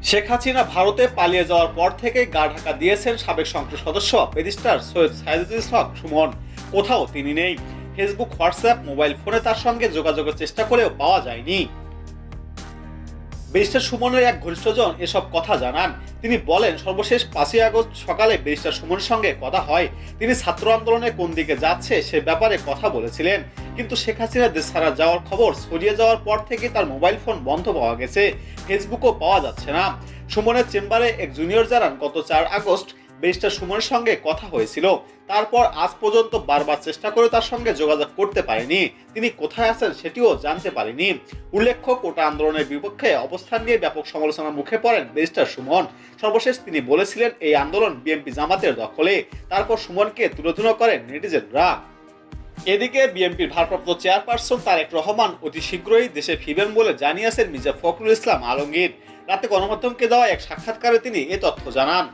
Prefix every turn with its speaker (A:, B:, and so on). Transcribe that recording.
A: শেখ হাসিনা ভারতে পালিয়ে যাওয়ার পর থেকেই গা ঢাকা দিয়েছেন সাবেক সংসদ সদস্য ব্যারিস্টার সৈয়দ সাইদুল হক সুমন। কোথাও তিনি নেই। ফেসবুক, হোয়াটসঅ্যাপ, মোবাইল ফোনে তার সঙ্গে যোগাযোগের চেষ্টা করেও পাওয়া যায়নি। ব্যারিস্টার সুমনের এক ঘনিষ্ঠজন এসব কথা জানান। তিনি বলেন, সর্বশেষ 5ই আগস্ট সকালে ব্যারিস্টার সুমনের সঙ্গে কথা হয়। তিনি ছাত্র আন্দোলনে কোন দিকে যাচ্ছে সে ব্যাপারে কথা বলেছিলেন। কিন্তু শেখ হাসিনা দেশ ছাড়া যাওয়ার খবর ছড়িয়ে যাওয়ার পর থেকে তার মোবাইল ফোন বন্ধ পাওয়া গেছে, ফেসবুকও পাওয়া যাচ্ছে না। সুমনের চেম্বারে এক জুনিয়র জানান, গত 4 আগস্ট ব্যারিস্টার সুমনের সঙ্গে কথা হয়েছিল। তারপর আজ পর্যন্ত বারবার চেষ্টা করে তার সঙ্গে যোগাযোগ করতে পারেনি। তিনি কোথায় আছেন সেটিও জানতে পারেনি। উল্লেখ্য, কোটা আন্দোলনের বিপক্ষে অবস্থান নিয়ে ব্যাপক সমালোচনার মুখে পড়েন ব্যারিস্টার সুমন। সর্বশেষ তিনি বলেছিলেন, এই আন্দোলন বিএনপি জামাতের দখলে। তারপর সুমনকে তুলোধুনো করেন নেটিজেনরা। এদিকে বিএনপির ভারপ্রাপ্ত চেয়ারপারসন তারেক রহমান অতি শীঘ্রই দেশে ফিরবেন বলে জানিয়েছেন মির্জা ফখরুল ইসলাম আলমগীর। রাতে গণমাধ্যমকে দেওয়া এক সাক্ষাৎকারে তিনি এ তথ্য জানান।